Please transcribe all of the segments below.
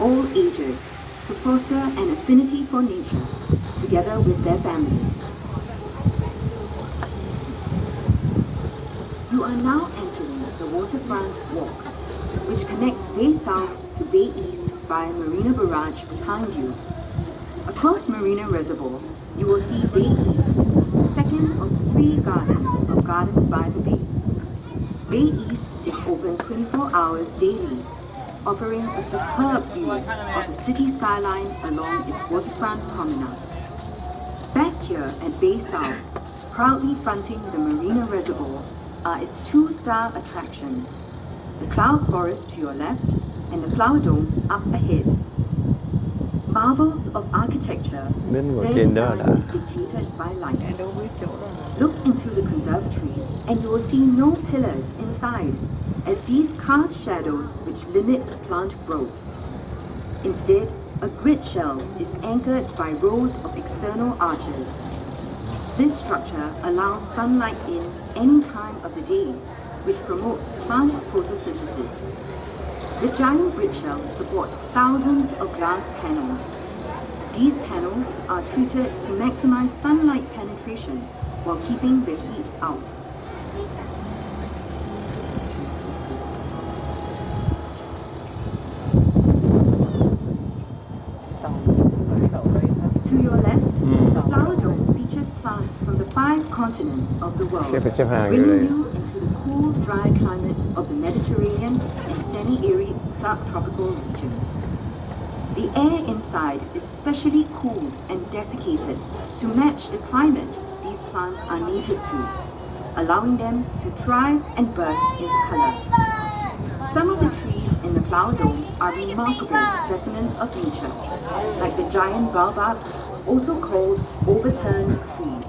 all ages to foster an affinity for nature together with their families. You are now entering the waterfront walk, which connects Bay South to Bay East via Marina Barrage behind you. Across Marina Reservoir, you will see Bay East, the second of 3 gardens by the bay. Bay East is open 24 hours daily, offering a superb view of the city skyline along its waterfront promenade. Back here at Bay South, proudly fronting the Marina Reservoir, are its 2-star attractions, the Cloud Forest to your left and the Flower Dome up ahead. Marvels of architecture, their design is dictated by light. Look into the conservatories and you will see no pillars inside, as these cast shadows which limit plant growth. Instead, a grid shell is anchored by rows of external arches. This structure allows sunlight in any time of the day, which promotes plant photosynthesis. The giant grid shell supports thousands of glass panels. These panels are treated to maximize sunlight penetration while keeping the heat out. To your left, the Flower Dome features plants from the 5 continents of the world, bringing you into the cool, dry climate of the Mediterranean and semi-arid subtropical regions. The air inside is specially cooled and desiccated to match the climate these plants are native to, allowing them to thrive and burst into color. Some of the trees in the Flower Dome are remarkable specimens of nature, like the giant baobabs, also called overturned trees.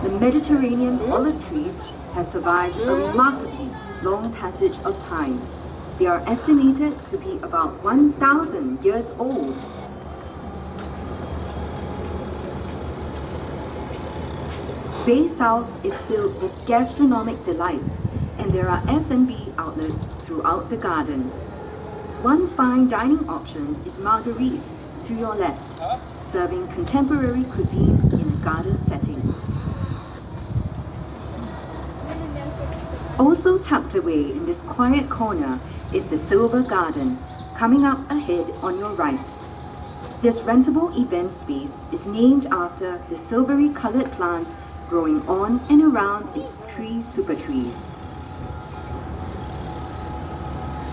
The Mediterranean olive trees have survived a remarkably long passage of time. They are estimated to be about 1,000 years old. Bay South is filled with gastronomic delights, and there are F&B outlets throughout the gardens. One fine dining option is Marguerite, to your left, serving contemporary cuisine in a garden setting. Also tucked away in this quiet corner is the Silver Garden, coming up ahead on your right. This rentable event space is named after the silvery colored plants growing on and around its 3 super trees.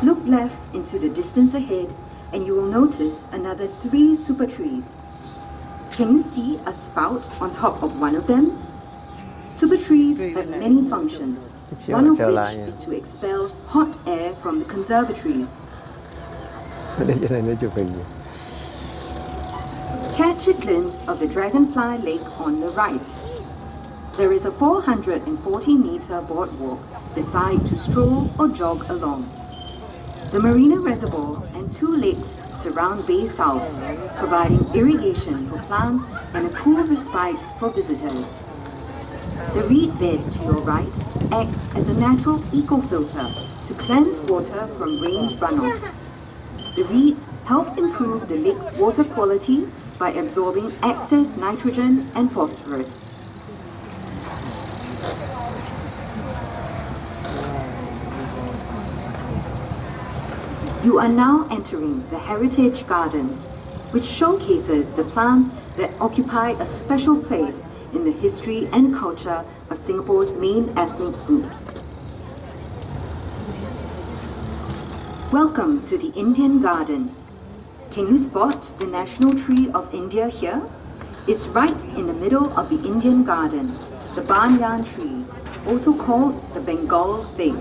Look left into the distance ahead and you will notice another 3 super trees. Can you see a spout on top of one of them? Super trees have many functions, one of which is to expel hot air from the conservatories. Catch a glimpse of the Dragonfly Lake on the right. There is a 440-meter boardwalk beside to stroll or jog along. The Marina Reservoir and 2 lakes surround Bay South, providing irrigation for plants and a cool respite for visitors. The reed bed to your right acts as a natural eco-filter to cleanse water from rain runoff. The reeds help improve the lake's water quality by absorbing excess nitrogen and phosphorus. You are now entering the Heritage Gardens, which showcases the plants that occupy a special place in the history and culture of Singapore's main ethnic groups. Welcome to the Indian Garden. Can you spot the national tree of India here? It's right in the middle of the Indian Garden, the banyan tree, also called the Bengal fig.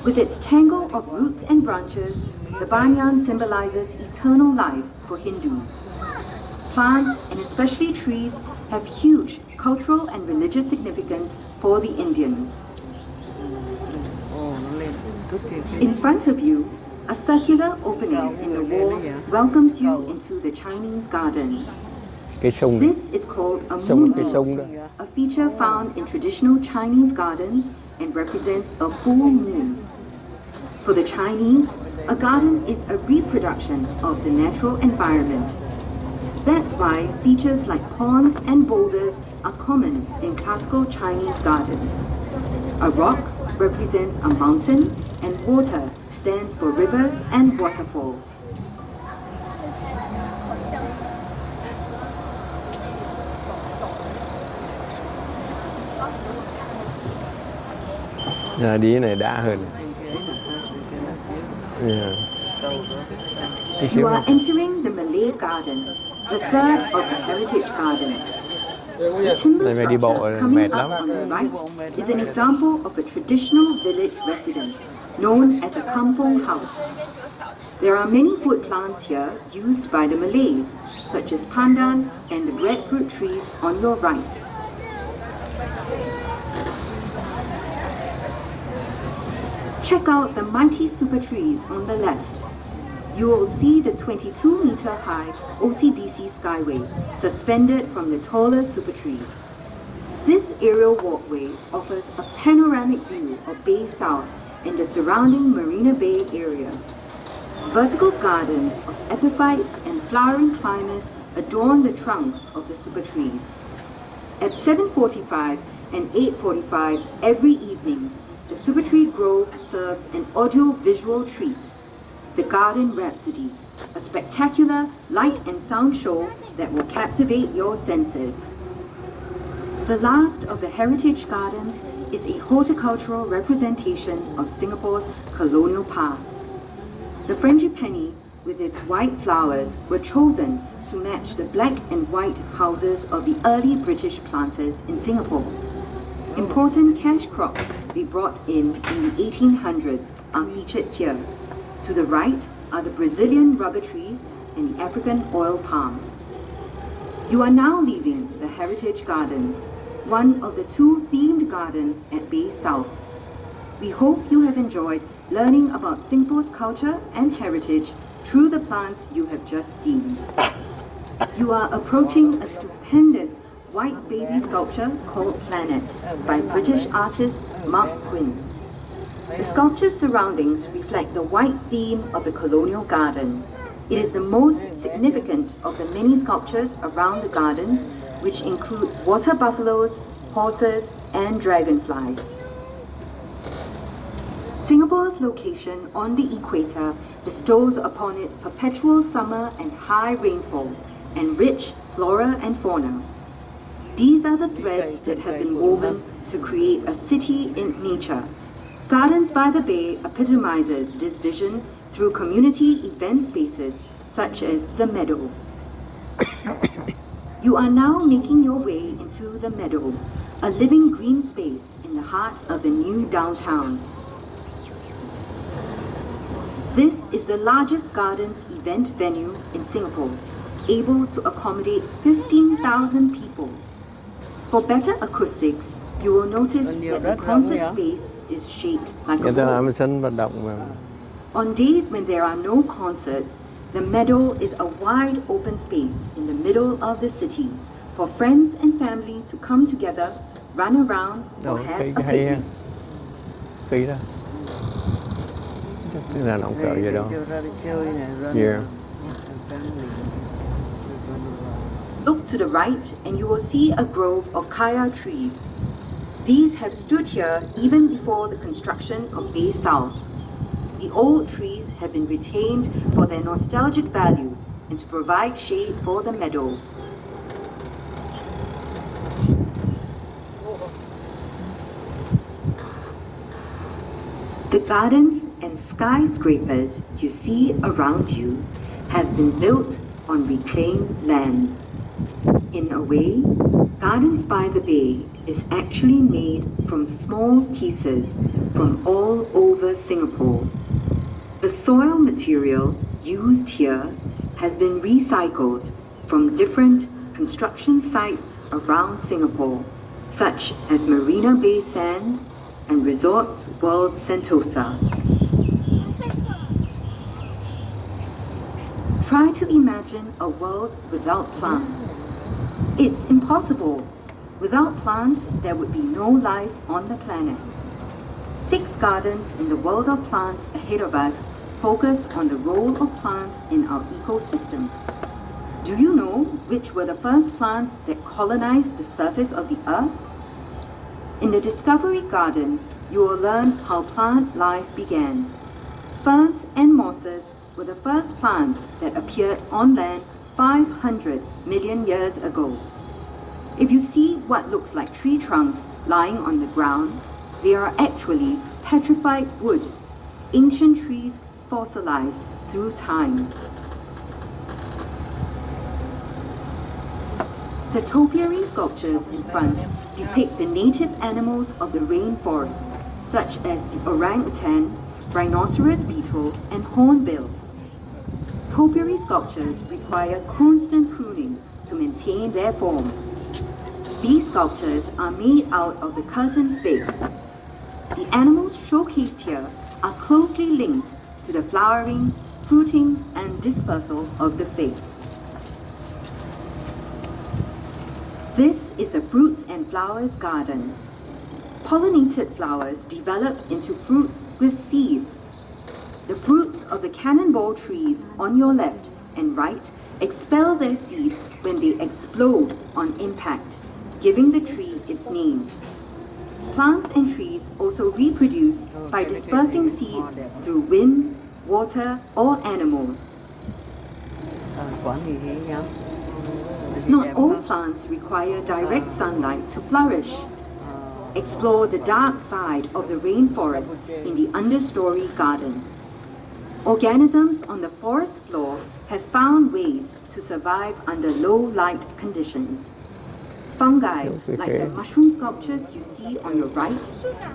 With its tangle of roots and branches, the banyan symbolizes eternal life for Hindus. Plants, and especially trees, have huge cultural and religious significance for the Indians. In front of you, a circular opening in the wall welcomes you into the Chinese garden. This is called a moon rose, a feature found in traditional Chinese gardens and represents a full moon. For the Chinese, A garden is a reproduction of the natural environment. That's why features like ponds and boulders are common in classical Chinese gardens. A rock represents a mountain, and water stands for rivers and waterfalls. Đi này đã hơn. You are entering the Malay Garden, the third of the heritage gardens. The timber structure coming up on the right is an example of a traditional village residence known as a kampong house. There are many food plants here used by the Malays, such as pandan and the breadfruit trees on your right. Check out the mighty super trees on the left. You will see the 22-meter-high OCBC Skyway suspended from the taller super trees. This aerial walkway offers a panoramic view of Bay South and the surrounding Marina Bay area. Vertical gardens of epiphytes and flowering climbers adorn the trunks of the super trees. At 7:45 and 8:45 every evening, the Super Tree Grove serves an audio-visual treat, the Garden Rhapsody, a spectacular light and sound show that will captivate your senses. The last of the heritage gardens is a horticultural representation of Singapore's colonial past. The frangipani, with its white flowers, were chosen to match the black and white houses of the early British planters in Singapore. Important cash crops they brought in the 1800s are featured here. To the right are the Brazilian rubber trees and the African oil palm. You are now leaving the Heritage Gardens, one of the two themed gardens at Bay South. We hope you have enjoyed learning about Singapore's culture and heritage through the plants you have just seen. You are approaching a stupendous white baby sculpture called Planet by British artist Mark Quinn. The sculpture's surroundings reflect the white theme of the colonial garden. It is the most significant of the many sculptures around the gardens, which include water buffaloes, horses, and dragonflies. Singapore's location on the equator bestows upon it perpetual summer and high rainfall, and rich flora and fauna. These are the threads that have been woven to create a city in nature. Gardens by the Bay epitomizes this vision through community event spaces such as the Meadow. You are now making your way into the Meadow, a living green space in the heart of the new downtown. This is the largest gardens event venue in Singapore, able to accommodate 15,000 people. For better acoustics, you will notice that the concert space is shaped like a bowl. On days when there are no concerts, the Meadow is a wide open space in the middle of the city for friends and family to come together, run around, or have a picnic. Look to the right and you will see a grove of kaya trees. These have stood here even before the construction of Bay South. The old trees have been retained for their nostalgic value and to provide shade for the meadow. The gardens and skyscrapers you see around you have been built on reclaimed land. In a way, Gardens by the Bay is actually made from small pieces from all over Singapore. The soil material used here has been recycled from different construction sites around Singapore, such as Marina Bay Sands and Resorts World Sentosa. Try to imagine a world without plants. It's impossible. Without plants, there would be no life on the planet. 6 gardens in the world of plants ahead of us focus on the role of plants in our ecosystem. Do you know which were the first plants that colonized the surface of the earth? In the Discovery Garden, you will learn how plant life began. Ferns and mosses were the first plants that appeared on land 500 million years ago. If you see what looks like tree trunks lying on the ground, they are actually petrified wood, ancient trees fossilized through time. The topiary sculptures in front depict the native animals of the rainforest, such as the orangutan, rhinoceros beetle, and hornbill. Topiary sculptures require constant pruning to maintain their form. These sculptures are made out of the curtain fig. The animals showcased here are closely linked to the flowering, fruiting, and dispersal of the fig. This is the Fruits and Flowers Garden. Pollinated flowers develop into fruits with seeds. The fruits of the cannonball trees on your left and right expel their seeds when they explode on impact, giving the tree its name. Plants and trees also reproduce by dispersing seeds through wind, water, or animals. Not all plants require direct sunlight to flourish. Explore the dark side of the rainforest in the understory garden. Organisms on the forest floor have found ways to survive under low light conditions. Fungi, like the mushroom sculptures you see on your right,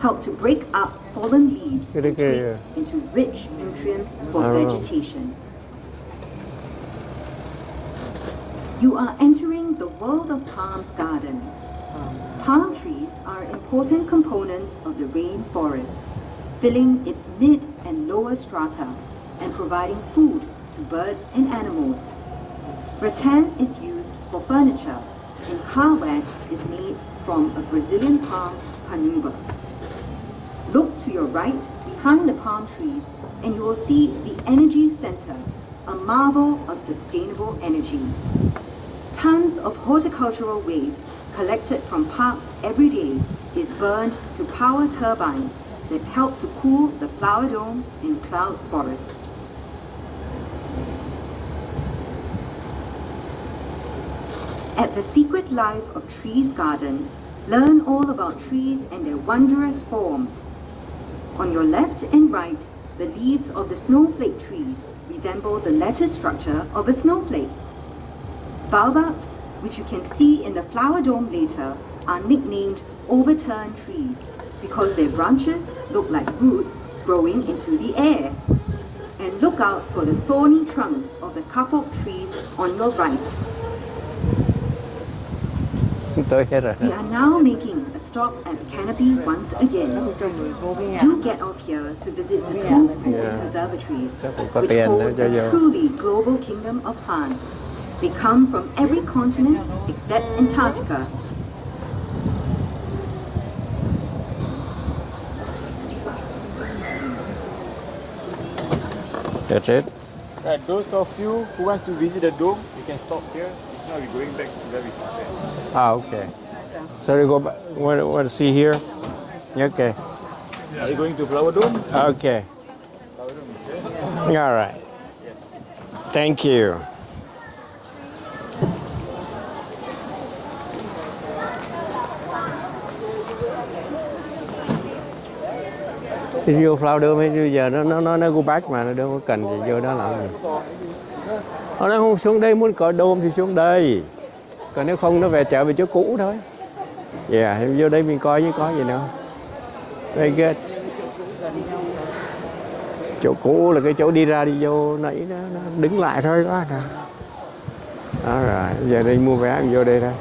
help to break up fallen leaves and twigs into rich nutrients for vegetation. You are entering the world of palms garden. Palm trees are important components of the rainforest, filling its mid and lower strata and providing food to birds and animals. Rattan is used for furniture, and car wax is made from a Brazilian palm, panuba. Look to your right behind the palm trees and you will see the Energy Center, a marvel of sustainable energy. Tons of horticultural waste collected from parks every day is burned to power turbines that help to cool the flower dome and cloud forest. At the Secret Life of Trees Garden, learn all about trees and their wondrous forms. On your left and right, the leaves of the snowflake trees resemble the lattice structure of a snowflake. Baobabs, which you can see in the flower dome later, are nicknamed overturned trees because their branches look like roots growing into the air. And look out for the thorny trunks of the kapok trees on your right. We are now making a stop at the canopy once again. Do get off here to visit the two conservatories, which hold a truly global kingdom of plants. They come from every continent except Antarctica. That's it? Right, those of you who want to visit the dome, you can stop here. If not, we're going back to where we started. Ah, okay. So you go back, want to see here? Okay. Are you going to Flower Dome? Okay. Flower Dome is here. All right. Thank you. Thì vô flower dome bây giờ nó go back mà nó đâu có cần gì vô đó làm gì. Nó không xuống đây, muốn coi dome thì xuống đây. Còn nếu không nó về trở về chỗ cũ thôi. Yeah, vô đây mình coi chứ có gì đâu. Very good. Chỗ cũ là cái chỗ đi ra đi vô nãy nó đứng lại thôi đó. Đó rồi, giờ đây mua vé mình vô đây thôi.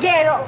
Get up!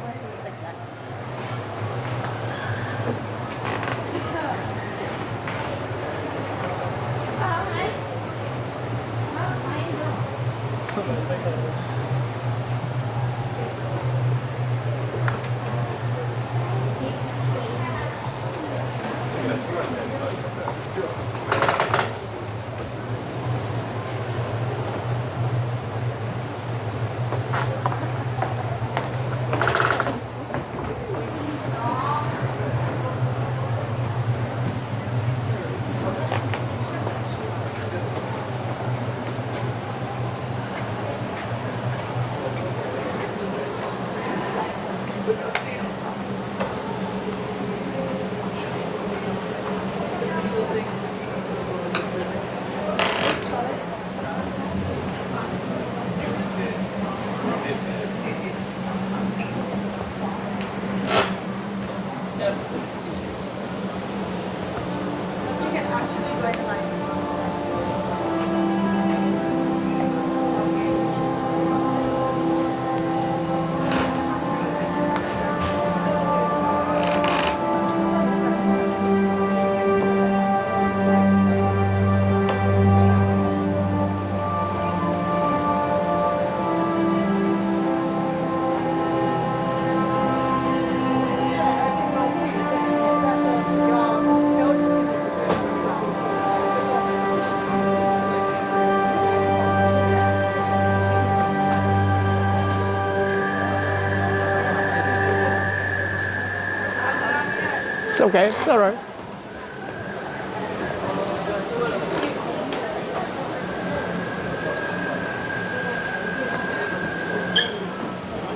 It's okay, it's all right.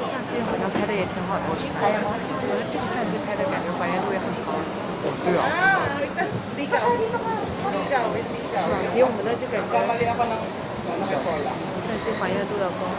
相机好像拍的也挺好的，我觉得这个相机拍的感觉还原度也很高。对啊。比我们的这个相机还原度要高。